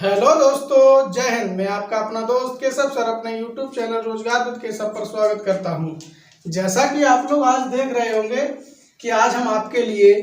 Hello दोस्तों, जय हिंद। मैं आपका अपना दोस्त केशव सर अपने यूट्यूब चैनल रोजगार विद केशव पर स्वागत करता हूं। जैसा कि आप लोग आज देख रहे होंगे कि आज हम आपके लिए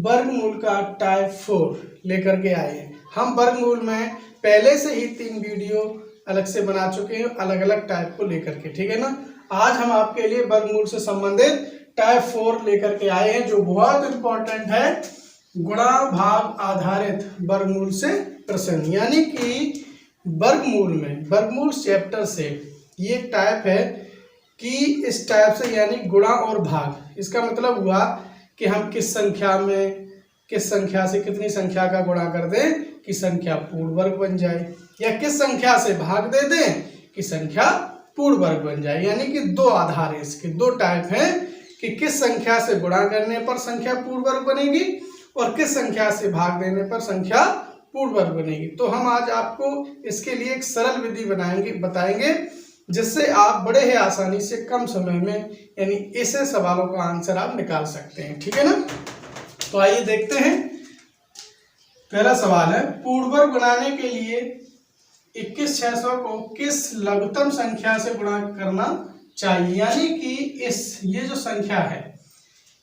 वर्गमूल का टाइप 4 लेकर के आए हैं। हम वर्गमूल में पहले से ही 3 वीडियो अलग से बना चुके हैं, अलग अलग टाइप को लेकर के, ठीक है ना। आज हम आपके लिए वर्गमूल से संबंधित टाइप 4 लेकर के आए हैं, जो बहुत इंपॉर्टेंट है। गुणा भाग आधारित वर्गमूल से प्रश्न, यानी कि वर्गमूल में वर्गमूल चैप्टर से ये टाइप है कि इस टाइप से यानी गुणा और भाग, इसका मतलब हुआ कि हम किस संख्या से कितनी संख्या का गुणा कर दें कि संख्या पूर्ण वर्ग बन जाए, या किस संख्या से भाग दे दें कि संख्या पूर्ण वर्ग बन जाए। यानी कि 2 आधार है, इसके 2 टाइप हैं कि किस संख्या से गुणा करने पर संख्या पूर्ण वर्ग बनेगी और किस संख्या से भाग देने पर संख्या पूर्ण वर्ग बनेगी। तो हम आज आपको इसके लिए एक सरल विधि बताएंगे जिससे आप बड़े ही आसानी से कम समय में यानी ऐसे सवालों का आंसर आप निकाल सकते हैं, ठीक है ना। तो आइए देखते हैं। पहला सवाल है, पूर्ण वर्ग बनाने के लिए 21,600 को किस लघुत्तम संख्या से गुणा करना चाहिए। यानी कि ये जो संख्या है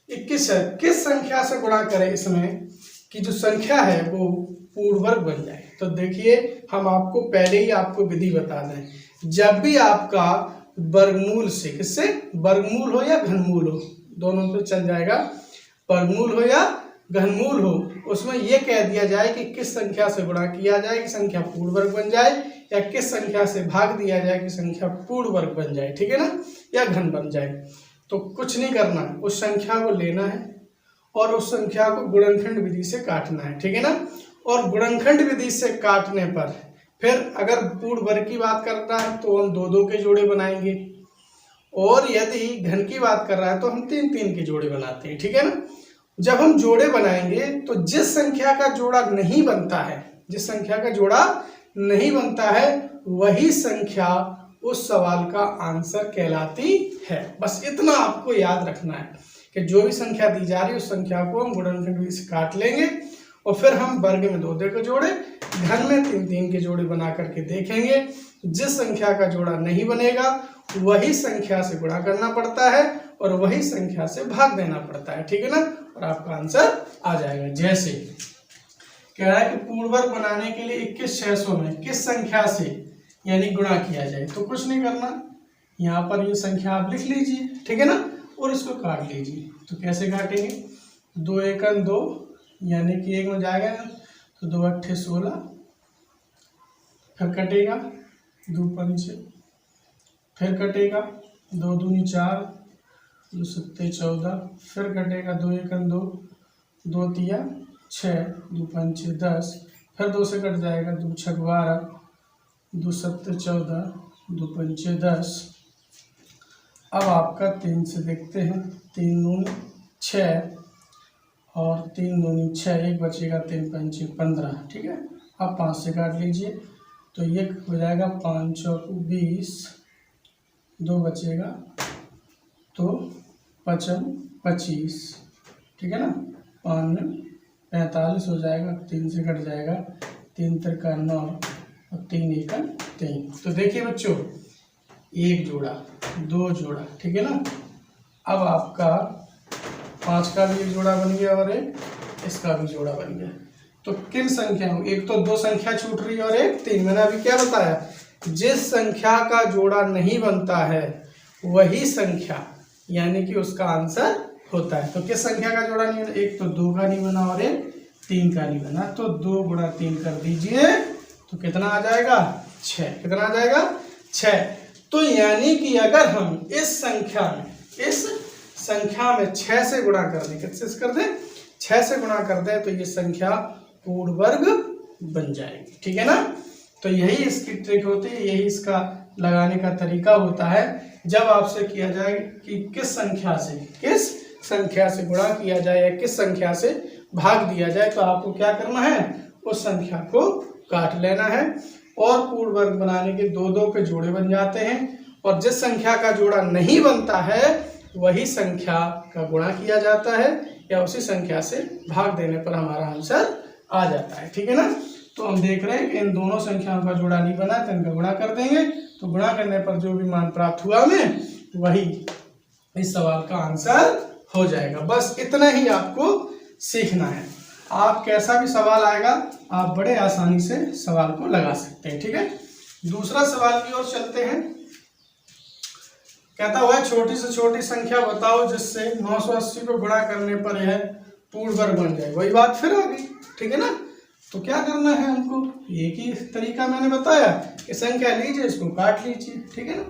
21 है, किस संख्या से गुणा करें इसमें कि जो संख्या है वो पूर्ण वर्ग बन जाए। तो देखिए, हम आपको पहले ही आपको विधि बता दें, जब भी आपका वर्गमूल से, किससे, वर्गमूल हो या घनमूल हो, दोनों पे चल जाएगा, वर्गमूल हो या घनमूल हो, उसमें यह कह दिया जाए कि किस संख्या से गुणा किया जाए कि संख्या पूर्ण वर्ग बन जाए, या किस संख्या से भाग दिया जाए कि संख्या पूर्ण वर्ग बन जाए, ठीक है ना, या घन बन जाए। तो कुछ नहीं करना, उस संख्या को लेना है और उस संख्या को गुणनखंड विधि से काटना है, ठीक है ना। और गुणनखंड विधि से काटने पर फिर अगर पूर्ण वर्ग की बात करना है तो हम 2-2 के जोड़े बनाएंगे, और यदि घन की बात कर रहा है तो हम 3-3 के जोड़े बनाते हैं, ठीक है ना। जब हम जोड़े बनाएंगे तो जिस संख्या का जोड़ा नहीं बनता है, जिस संख्या का जोड़ा नहीं बनता है वही संख्या उस सवाल का आंसर कहलाती है। बस इतना आपको याद रखना है कि जो भी संख्या दी जा रही है उस संख्या को हम गुणनखंड विधि से काट लेंगे और फिर हम वर्ग में 2-2 के जोड़े, घन में 3-3 के जोड़े बना करके देखेंगे। जिस संख्या का जोड़ा नहीं बनेगा वही संख्या से गुणा करना पड़ता है और वही संख्या से भाग देना पड़ता है, ठीक है ना, और आपका आंसर आ जाएगा। जैसे कह रहा है कि पूर्ण वर्ग बनाने के लिए 21,600 में किस संख्या से यानी गुणा किया जाए। तो कुछ नहीं करना, यहाँ पर ये संख्या आप लिख लीजिए, ठीक है ना, और इसको काट लीजिए। तो कैसे काटेंगे, 2 एकम 2 यानी कि 1 में जाएगा तो 2 अट्ठे 16, फिर कटेगा 2 पंचे, फिर कटेगा 2 दूनी 4, 2 सत्ते 14, फिर कटेगा 2 एकम 2, 2 तिया 6, 2 पंचे 10, फिर 2 से कट जाएगा 2 छक 12, 2 सत्ते 14, 2 पंचे 10। अब आपका 3 से देखते हैं, 3 दूनी 6 और 3 दूनी 6, 1 बचेगा, 3 पंचे 15, ठीक है। अब 5 से काट लीजिए तो ये हो जाएगा 5 चौक 20, 2 बचेगा तो 55 25, ठीक है ना, 5 में 45 हो जाएगा, 3 से कट जाएगा, 3 तिरका 9 और 3 एकम 3। तो देखिए बच्चों, 1 जोड़ा 2 जोड़ा, ठीक है ना। अब आपका 5 का भी एक जोड़ा बन गया और एक इसका भी जोड़ा बन गया। तो किन संख्याओं, एक तो 2 संख्या छूट रही है और एक 3। मैंने अभी क्या बताया, जिस संख्या का जोड़ा नहीं बनता है वही संख्या यानी कि उसका आंसर होता है। तो किस संख्या का जोड़ा नहीं बना, एक तो 2 का नहीं बना और एक 3 का नहीं बना, तो 2 गुणा 3 कर दीजिए तो कितना आ जाएगा, 6। कितना आ जाएगा, 6। तो यानी कि अगर हम इस संख्या में 6 से गुणा कर दें, किससे कर दें, 6 से गुणा कर दें तो ये संख्या पूर्ण वर्ग बन जाएगी, ठीक है ना। तो यही इसकी ट्रिक होती है, यही इसका लगाने का तरीका होता है। जब आपसे किया जाए कि किस संख्या से गुणा किया जाए या किस संख्या से भाग दिया जाए, तो आपको क्या करना है, उस संख्या को काट लेना है। और पूर्ण वर्ग बनाने के 2-2 के जोड़े बन जाते हैं, और जिस संख्या का जोड़ा नहीं बनता है वही संख्या का गुणा किया जाता है या उसी संख्या से भाग देने पर हमारा आंसर आ जाता है, ठीक है ना। तो हम देख रहे हैं कि इन दोनों संख्याओं का जोड़ा नहीं बना, तो इनका गुणा कर देंगे। तो गुणा करने पर जो भी मान प्राप्त हुआ हमें, वही इस सवाल का आंसर हो जाएगा। बस इतना ही आपको सीखना है। आप कैसा भी सवाल आएगा आप बड़े आसानी से सवाल को लगा सकते हैं। ठीक है, दूसरा सवाल की ओर चलते हैं। कहता हुआ छोटी से छोटी संख्या बताओ जिससे 980 को गुणा करने पर यह पूर्ण वर्ग बन जाए। वही बात फिर आ गई। ठीक है ना, तो क्या करना है हमको, एक ही तरीका मैंने बताया कि संख्या लीजिए, इसको काट लीजिए। ठीक है ना,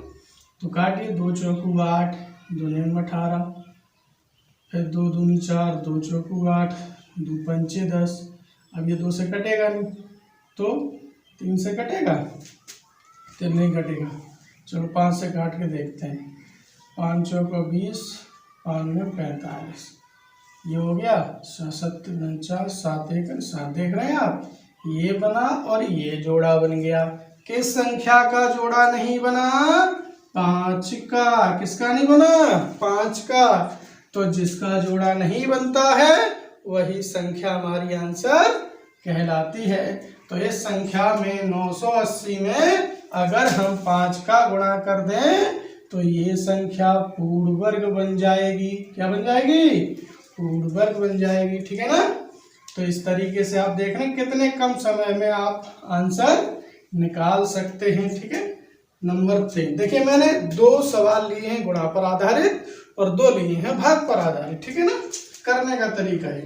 तो काटिए, 2 चौकू 8, 2 नून 18, फिर 2 दूनी 4, 2 चौकू 8, 2 पंचे 10। अब ये 2 से कटेगा नहीं, तो 3 से कटेगा, 3 नहीं कटेगा। चलो 5 से काट के देखते हैं। 5 चौको 20, 5 में 45, ये हो गया 7 49, 7 1 7। देख रहे हैं आप, ये बना और ये जोड़ा बन गया। किस संख्या का जोड़ा नहीं बना? 5 का। किसका नहीं बना? 5 का। तो जिसका जोड़ा नहीं बनता है वही संख्या हमारी आंसर कहलाती है। तो इस संख्या में 980 में अगर हम 5 का गुणा कर दें तो ये संख्या पूर्ण वर्ग बन जाएगी। क्या बन जाएगी? पूर्ण वर्ग बन जाएगी। ठीक है ना, तो इस तरीके से आप देख रहे हैं कितने कम समय में आप आंसर निकाल सकते हैं। ठीक है, नंबर 3 देखिए, मैंने 2 सवाल लिए हैं गुणा पर आधारित और 2 लिए हैं भाग पर आधारित। ठीक है ना, करने का तरीका है।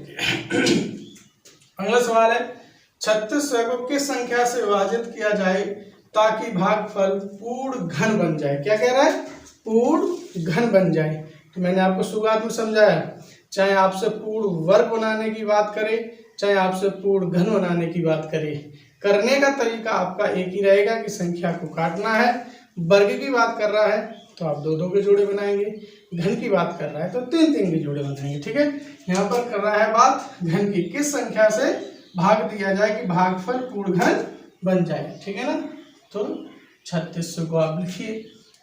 अगला सवाल है 36 को किस संख्या से विभाजित किया जाए ताकि भागफल पूर्ण घन बन जाए। क्या कह रहा है? पूर्ण घन बन जाए। तो मैंने आपको शुरुआत में समझाया, चाहे आपसे पूर्ण वर्ग बनाने की बात करें, चाहे आपसे पूर्ण घन बनाने की बात करें, करने का तरीका आपका एक ही रहेगा कि संख्या को काटना है। वर्ग की बात कर रहा है तो आप 2 2 के जोड़े बनाएंगे, घन की बात कर रहा है तो 3 3 के जोड़े बनाएंगे। ठीक है, यहाँ पर कर रहा है बात घन की, किस संख्या से भाग दिया जाए कि भागफल पूर्ण घन बन जाए। ठीक है ना, तो 36 को आप लिखिए,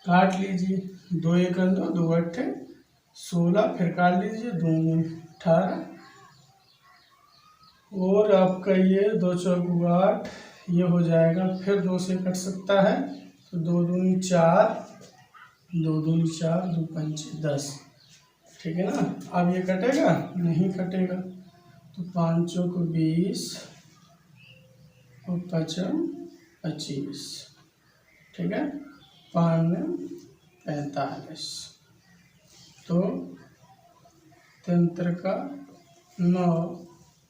काट लीजिए, 2 1 2, 2 8 16, फिर काट लीजिए, 2 18, और आपका ये 2 चौकू 8, ये हो जाएगा। फिर 2 से कट सकता है तो 2 दूनी 4, 2 दूनी 4, 2 पंचे 10। ठीक है ना, अब ये कटेगा? नहीं कटेगा। तो 5 चौको 20 और 5 25। ठीक है, 5 45, तो 3 का 9,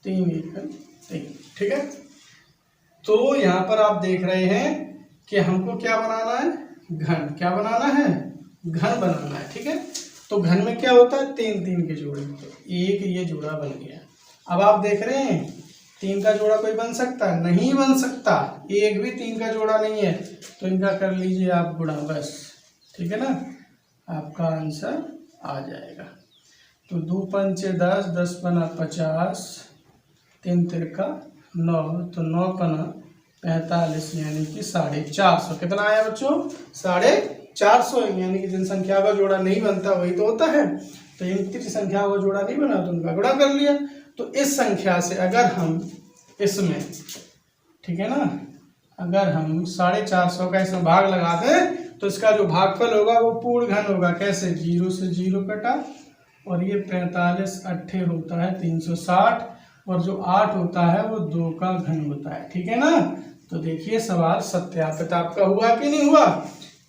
3 1 3। ठीक है, तो यहाँ पर आप देख रहे हैं कि हमको क्या बनाना है? घन। क्या बनाना है? घन बनाना है। ठीक है, तो घन में क्या होता है? 3 3 के जोड़े, तो एक ये जोड़ा बन गया। अब आप देख रहे हैं 3 का जोड़ा कोई बन सकता है? नहीं बन सकता, एक भी 3 का जोड़ा नहीं है। तो इनका कर लीजिए आप गुणा, बस। ठीक है ना, आपका आंसर आ जाएगा। तो 2 पंचे 10, 10 पना 50, 3 तिरका 9, तो 9 पना 45, यानी कि 450। कितना आया बच्चों? 450। यानी कि जिन संख्या का जोड़ा नहीं बनता वही तो होता है। तो इन 3 संख्या का जोड़ा नहीं बना तो उनका गुणा कर लिया। तो इस संख्या से अगर हम इसमें, ठीक है ना, अगर हम 450 का इसमें भाग लगा दें तो इसका जो भागफल होगा वो पूर्ण घन होगा। कैसे? 0 से 0 कटा, और ये 45 8 होता है 360, और जो 8 होता है वो 2 का घन होता है। ठीक है ना, तो देखिए सवाल सत्यापित आपका हुआ कि नहीं हुआ।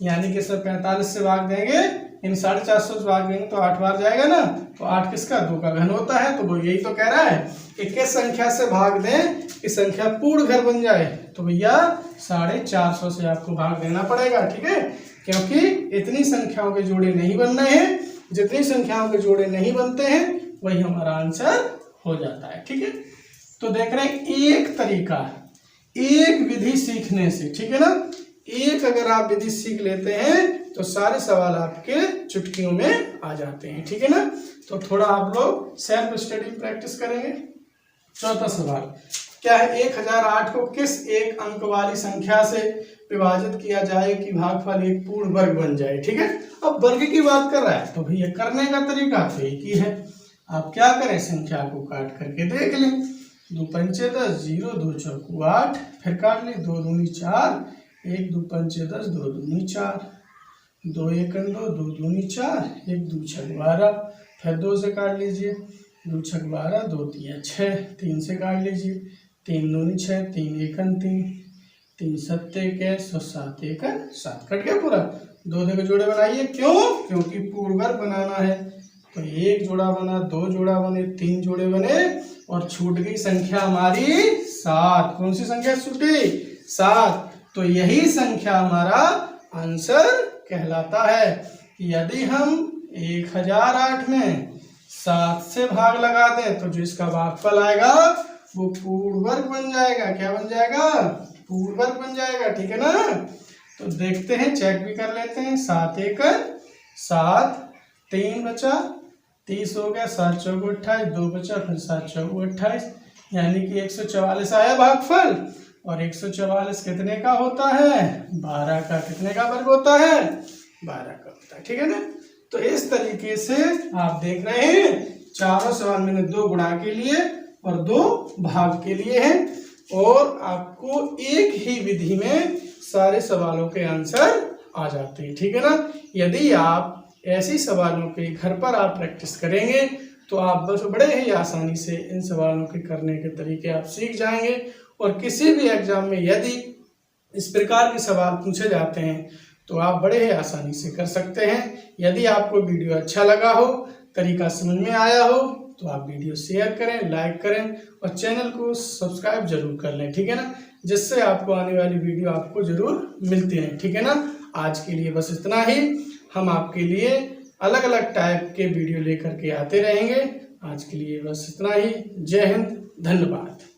यानी कि सर 45 से भाग देंगे, इन 450 से भाग देंगे तो 8 बार जाएगा ना, तो 8 किसका? 2 का घन होता है। तो वो यही तो कह रहा है कि किस संख्या से भाग दें कि संख्या पूर्ण घन बन जाए। तो भैया 450 से आपको भाग देना पड़ेगा। ठीक है, क्योंकि इतनी संख्याओं के जोड़े नहीं बन रहे हैं। जितनी संख्याओं के जोड़े नहीं बनते हैं वही हमारा आंसर हो जाता है। ठीक है, तो देख रहे हैं एक तरीका, एक विधि सीखने से, ठीक है ना, एक अगर आप विधि सीख लेते हैं तो सारे सवाल आपके चुटकियों में आ जाते हैं। ठीक है ना, तो थोड़ा आप लोग सेल्फ स्टडी प्रैक्टिस करेंगे। चौथा सवाल क्या है? 1008 को किस एक अंक वाली संख्या से विभाजित किया जाए कि भागफल एक पूर्ण वर्ग बन जाए। ठीक है, अब वर्ग की बात कर रहा है तो भैया करने का तरीका तो एक ही है। आप क्या करें? संख्या को काट करके देख लें। 2 पंचे 10, 0 2 चौको 8, फिर काट ली 2 दूनी 4, 1 2 पंचे 10, 2 दूनी 4, 2 एकन 2, 2 दूनी 4, 1 2 छक 12, फिर 2 से काट लीजिए, 2 छक 12, 2 तिया 6, 3 से काट लीजिए, 3 दूनी 6, 3 एकन 3, 3 सत्ते 21 और 7 एकन 7, कट गया पूरा। 2 के जोड़े बनाइए, क्यों? क्योंकि पूर्ण वर्ग बनाना है। तो 1 जोड़ा बना, 2 जोड़ा बने, 3 जोड़े बने और छूट गई संख्या हमारी 7। कौन सी संख्या छूटी? 7। तो यही संख्या हमारा आंसर कहलाता है। यदि हम 1008 में 7 से भाग लगा दें तो जो इसका भागफल आएगा वो पूर्ण वर्ग बन जाएगा। क्या बन जाएगा? पूर्ण वर्ग बन जाएगा। ठीक है ना? तो देखते हैं, चेक भी कर लेते हैं। 7 एकन 7, 3 बचा, 30 हो गया, 7 चौको 28, 2 बचा, फिर 7 चौको 28, यानी कि 144 आया भागफल। और 144 कितने का होता है? 12 का। कितने का वर्ग होता है? 12 का होता है। ठीक है ना? तो इस तरीके से आप देख रहे हैं, चारों सवाल मैंने 2 गुणा के लिए और 2 भाग के लिए हैं, और आपको एक ही विधि में सारे सवालों के आंसर आ जाते हैं। ठीक है ना? यदि आप ऐसी सवालों के घर पर आप प्रैक्टिस करेंगे तो आप बस बड़े ही आसानी से इन सवालों के करने के तरीके आप सीख जाएंगे, और किसी भी एग्जाम में यदि इस प्रकार के सवाल पूछे जाते हैं तो आप बड़े ही आसानी से कर सकते हैं। यदि आपको वीडियो अच्छा लगा हो, तरीका समझ में आया हो, तो आप वीडियो शेयर करें, लाइक करें और चैनल को सब्सक्राइब जरूर कर लें। ठीक है ना? जिससे आपको आने वाली वीडियो आपको जरूर मिलती है। ठीक है ना? आज के लिए बस इतना ही। हम आपके लिए अलग अलग टाइप के वीडियो लेकर के आते रहेंगे। आज के लिए बस इतना ही। जय हिंद, धन्यवाद।